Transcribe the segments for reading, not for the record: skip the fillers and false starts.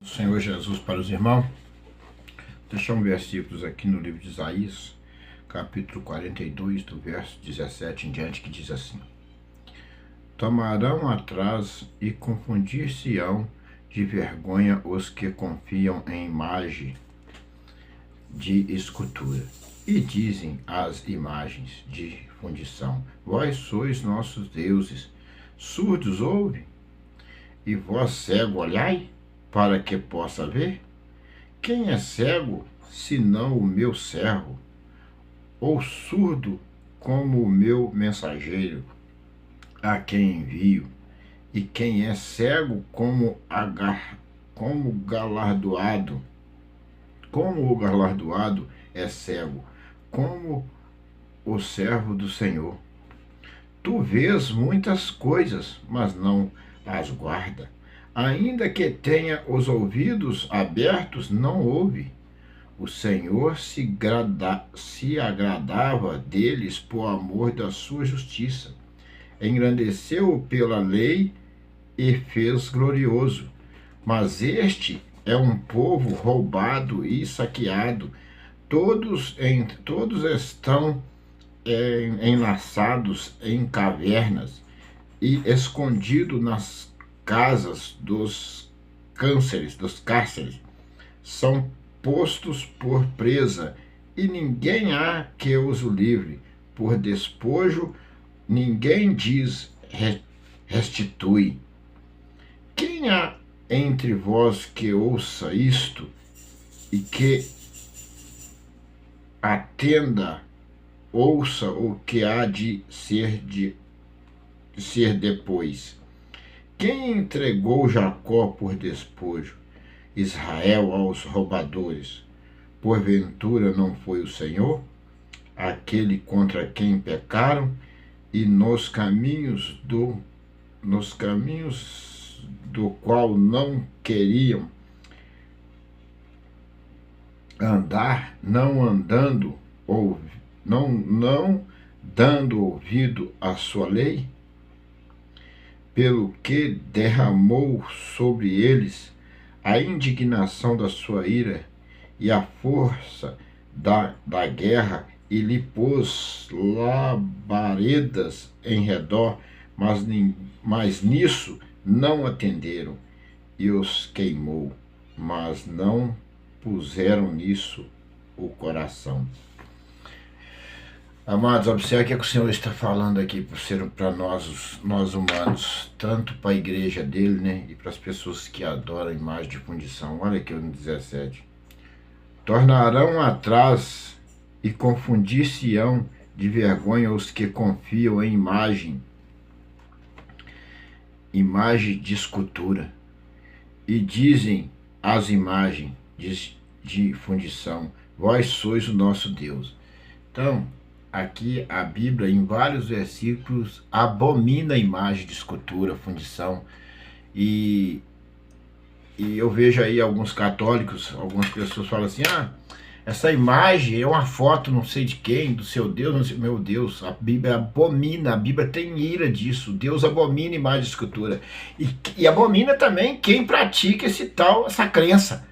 Senhor Jesus para os irmãos. Deixar um versículos aqui no livro de Isaías, capítulo 42, do verso 17 em diante, que diz assim: Tomarão atrás e confundir-se-ão de vergonha os que confiam em imagem de escultura, e dizem às imagens de fundição: Vós sois nossos deuses. Surdos ouve, e vós cego olhai, para que possa ver? Quem é cego, senão o meu servo, ou surdo como o meu mensageiro, a quem envio? E quem é cego como galardoado, como o galardoado é cego, como o servo do Senhor. Tu vês muitas coisas, mas não as guarda. Ainda que tenha os ouvidos abertos, não ouve. O Senhor se agradava deles por amor da sua justiça. Engrandeceu-o pela lei e fez glorioso. Mas este é um povo roubado e saqueado. Todos estão enlaçados em cavernas e escondidos nas casas dos cárceres. São postos por presa, e ninguém há que os livre. Por despojo, ninguém diz restitui. Quem há entre vós que ouça isto e que atenda, ouça o que há de ser depois? Quem entregou Jacó por despojo, Israel aos roubadores? Porventura não foi o Senhor, aquele contra quem pecaram, e nos caminhos do qual não queriam andar, não dando ouvido à sua lei? Pelo que derramou sobre eles a indignação da sua ira e a força da guerra, e lhe pôs labaredas em redor, mas nisso não atenderam, e os queimou, mas não puseram nisso o coração. Amados, observe o que o Senhor está falando aqui para nós humanos, tanto para a igreja dele, né, e para as pessoas que adoram a imagem de fundição. Olha aqui no 17. Tornarão atrás e confundir-se-ão de vergonha os que confiam em imagem de escultura, e dizem às imagens de fundição: Vós sois o nosso Deus. Então, aqui a Bíblia, em vários versículos, abomina a imagem de escultura, fundição. E eu vejo aí alguns católicos, algumas pessoas falam assim: essa imagem é uma foto não sei de quem, do seu Deus, não sei. Meu Deus, a Bíblia abomina, a Bíblia tem ira disso. Deus abomina a imagem de escultura. E abomina também quem pratica essa crença.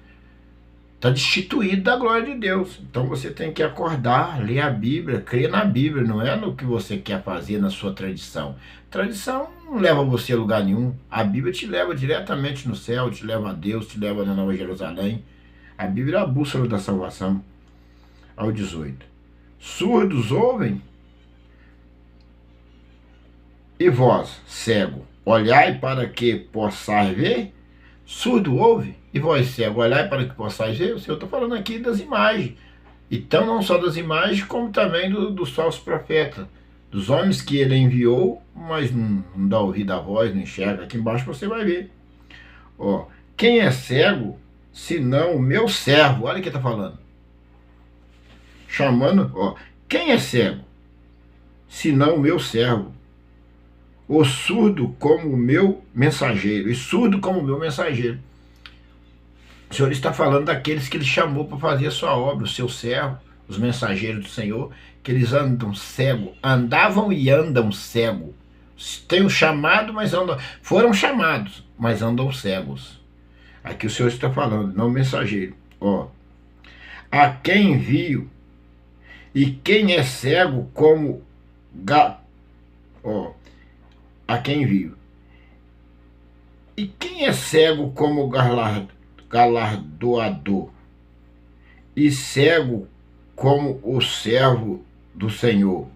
Está destituído da glória de Deus. Então você tem que acordar, ler a Bíblia, crer na Bíblia, não é no que você quer fazer na sua tradição. Tradição não leva você a lugar nenhum. A Bíblia te leva diretamente no céu, te leva a Deus, te leva na Nova Jerusalém. A Bíblia é a bússola da salvação. Ao 18. Surdos ouvem, e vós, cego, olhai para que possais ver? Surdo ouve, e vós, cego, olhai para que possais ver? O Senhor está falando aqui das imagens. Então, não só das imagens, como também dos falsos profetas, dos homens que ele enviou, mas não dá ouvido à voz, não enxerga. Aqui embaixo você vai ver. Quem é cego, senão o meu servo? Olha o que está falando. Chamando, quem é cego, senão o meu servo? O surdo como o meu mensageiro. E surdo como o meu mensageiro. O Senhor está falando daqueles que ele chamou para fazer a sua obra, o seu servo, os mensageiros do Senhor, que eles andam cego, andavam e andam cego. Tem um chamado, mas andam, foram chamados, mas andam cegos. Aqui o Senhor está falando, não o mensageiro. Ó, a quem envio, e quem é cego como ó, a quem envio. E quem é cego como galardoador, e cego como o servo do Senhor.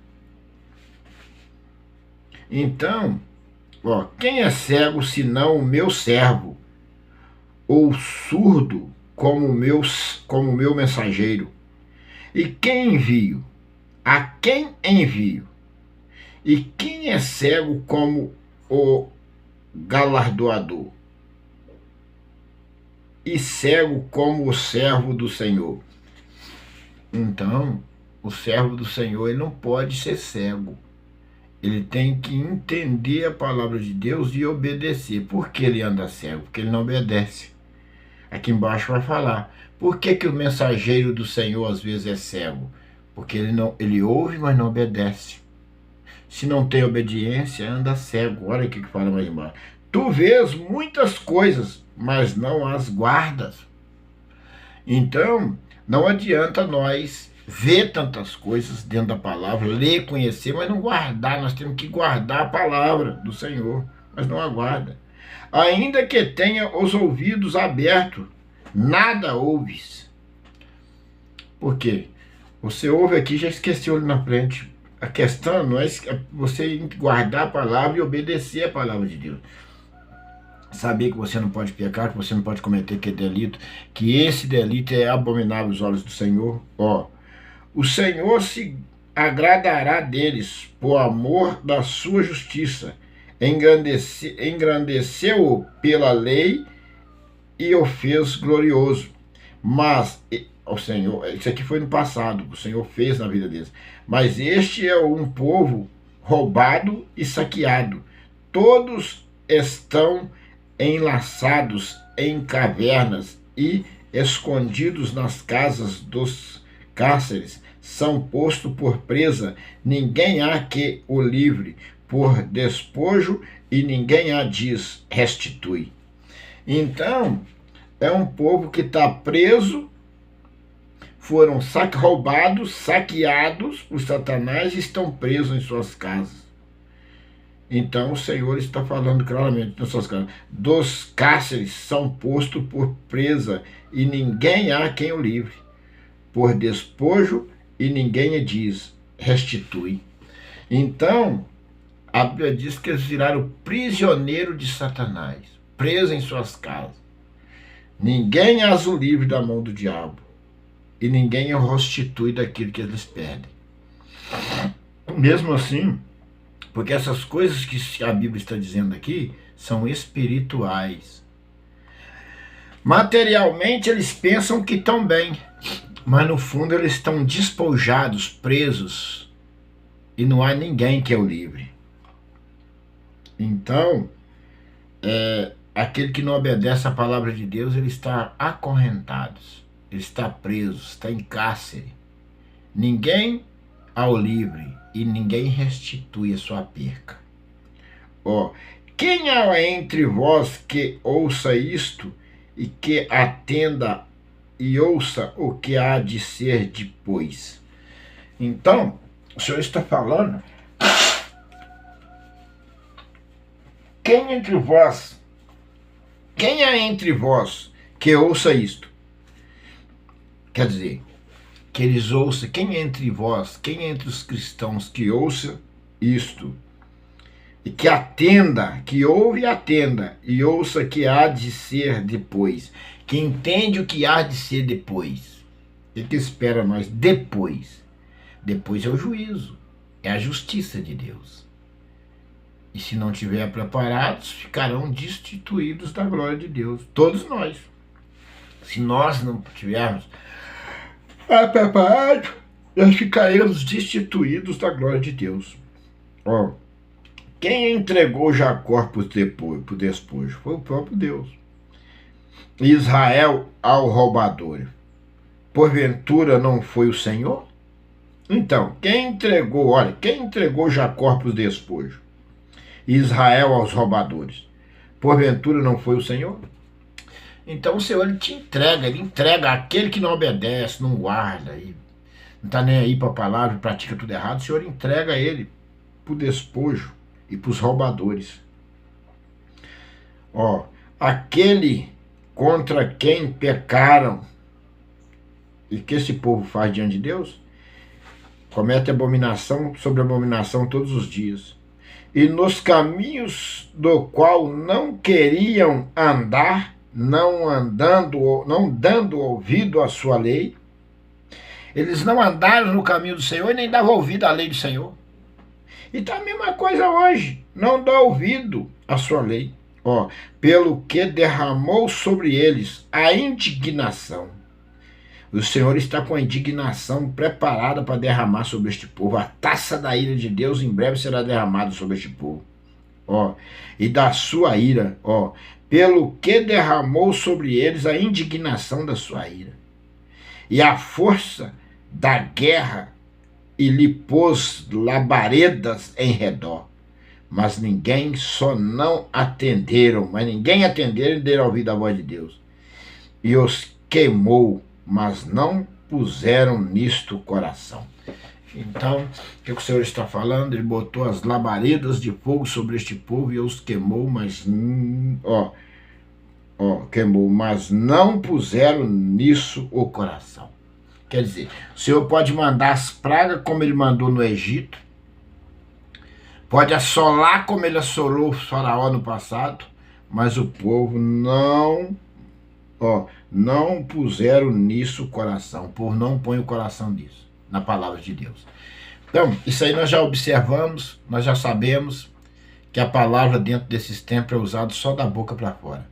Então, ó, quem é cego senão o meu servo, ou surdo como o meu mensageiro? E quem envio? A quem envio? E quem é cego como o galardoador, e cego como o servo do Senhor? Então, o servo do Senhor, ele não pode ser cego. Ele tem que entender a palavra de Deus e obedecer. Por que ele anda cego? Porque ele não obedece. Aqui embaixo vai falar. Por que que o mensageiro do Senhor às vezes é cego? Porque ele ouve, mas não obedece. Se não tem obediência, anda cego. Olha o que fala mais embaixo. Tu vês muitas coisas, mas não as guardas. Então, não adianta nós ver tantas coisas dentro da palavra, ler, conhecer, mas não guardar. Nós temos que guardar a palavra do Senhor, mas não a guarda. Ainda que tenha os ouvidos abertos, nada ouves. Por quê? Você ouve aqui e já esqueceu ali na frente. A questão não é você guardar a palavra e obedecer a palavra de Deus. Saber que você não pode pecar, que você não pode cometer que delito, que esse delito é abominável aos olhos do Senhor. Ó, o Senhor se agradará deles por amor da sua justiça. Engrandeceu-o pela lei e o fez glorioso. Mas o Senhor, isso aqui foi no passado, o Senhor fez na vida deles. Mas este é um povo roubado e saqueado. Todos estão enlaçados em cavernas e escondidos nas casas dos cárceres. São postos por presa, ninguém há que o livre, por despojo, e ninguém a diz, restitui. Então, é um povo que está preso, foram roubados, saqueados por Satanás e estão presos em suas casas. Então o Senhor está falando claramente nas suas casas. Dos cárceres são postos por presa, e ninguém há quem o livre, por despojo, e ninguém a diz, restitui. Então, a Bíblia diz que eles viraram prisioneiro de Satanás, presos em suas casas. Ninguém as o livre da mão do diabo, e ninguém o restitui daquilo que eles perdem. Mesmo assim, porque essas coisas que a Bíblia está dizendo aqui são espirituais. Materialmente eles pensam que estão bem, mas no fundo eles estão despojados, presos, e não há ninguém que é o livre. Então, aquele que não obedece à palavra de Deus, ele está acorrentado, ele está preso, está em cárcere. Ninguém ao livre, e ninguém restitui a sua perca. Ó, quem há entre vós que ouça isto, e que atenda e ouça o que há de ser depois? Então, o Senhor está falando, quem há entre vós que ouça isto? Quer dizer, que eles ouçam, quem entre vós, quem entre os cristãos que ouça isto, e que atenda, que ouve e atenda, e ouça que há de ser depois, que entende o que há de ser depois, e que espera nós depois. Depois é o juízo, é a justiça de Deus. E se não estiver preparados, ficarão destituídos da glória de Deus, todos nós. Se nós não tivermos preparados, nós ficaremos destituídos da glória de Deus. Ó, quem entregou Jacó por despojo? Foi o próprio Deus. Israel ao roubador, porventura não foi o Senhor? Então, quem entregou Jacó por despojo? Israel aos roubadores, porventura não foi o Senhor? Então o Senhor ele entrega aquele que não obedece, não guarda, e não está nem aí para a palavra, pratica tudo errado, o Senhor entrega ele para o despojo e para os roubadores. Ó, aquele contra quem pecaram, e que esse povo faz diante de Deus, comete abominação sobre abominação todos os dias. E nos caminhos do qual não queriam andar, não dando ouvido à sua lei, eles não andaram no caminho do Senhor e nem davam ouvido à lei do Senhor. E tá a mesma coisa hoje, não dá ouvido à sua lei. Ó, pelo que derramou sobre eles a indignação. O Senhor está com a indignação preparada para derramar sobre este povo. A taça da ira de Deus em breve será derramada sobre este povo. Ó, e da sua ira, ó, pelo que derramou sobre eles a indignação da sua ira. E a força da guerra e lhe pôs labaredas em redor. Mas ninguém só não atenderam, mas ninguém atenderam e deram ouvido à voz de Deus. E os queimou, mas não puseram nisto o coração. Então, o que o Senhor está falando? Ele botou as labaredas de fogo sobre este povo e os queimou, mas queimou, mas não puseram nisso o coração. Quer dizer, o Senhor pode mandar as pragas como ele mandou no Egito, pode assolar como ele assolou o Faraó no passado, mas o povo não puseram nisso o coração. O povo não põe o coração nisso, na palavra de Deus. Então, isso aí nós já observamos, nós já sabemos que a palavra dentro desses tempos é usada só da boca para fora.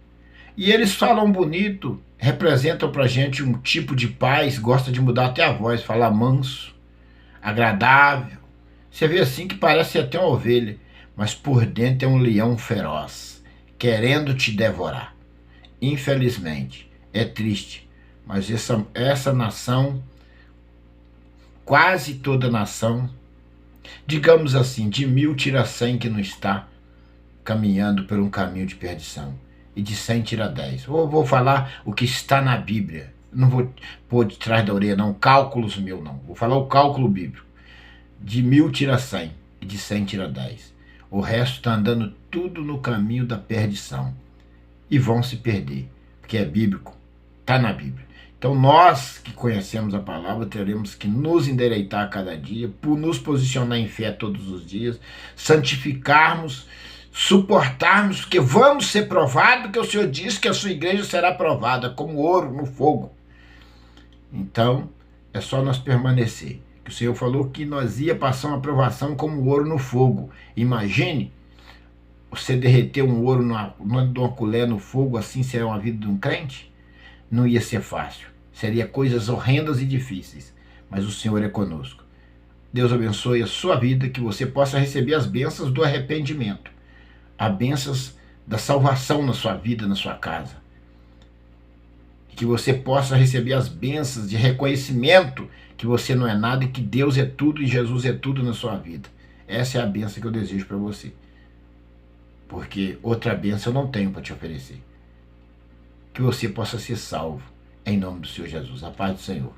E eles falam bonito, representam para a gente um tipo de paz, gosta de mudar até a voz, falar manso, agradável. Você vê assim que parece até uma ovelha, mas por dentro é um leão feroz, querendo te devorar. Infelizmente, é triste, mas essa nação, quase toda nação, digamos assim, de 1000 tira 100 que não está caminhando por um caminho de perdição. E de 100 tira 10. Vou falar o que está na Bíblia. Não vou pôr de trás da orelha, não. Cálculos meu, não. Vou falar o cálculo bíblico. De 1000 tira 100 e de 100 tira 10. O resto está andando tudo no caminho da perdição. E vão se perder. Porque é bíblico. Está na Bíblia. Então nós que conhecemos a palavra teremos que nos endireitar a cada dia, por nos posicionar em fé todos os dias, santificarmos, suportarmos, porque vamos ser provados, que o Senhor disse que a sua igreja será provada como ouro no fogo. Então, é só nós permanecer. Que o Senhor falou que nós ia passar uma provação como ouro no fogo. Imagine você derreter um ouro numa colher no fogo, assim seria uma vida de um crente? Não ia ser fácil. Seria coisas horrendas e difíceis. Mas o Senhor é conosco. Deus abençoe a sua vida, que você possa receber as bênçãos do arrependimento. As bênçãos da salvação na sua vida, na sua casa. Que você possa receber as bênçãos de reconhecimento que você não é nada e que Deus é tudo e Jesus é tudo na sua vida. Essa é a bênção que eu desejo para você. Porque outra bênção eu não tenho para te oferecer. Que você possa ser salvo. Em nome do Senhor Jesus. A paz do Senhor.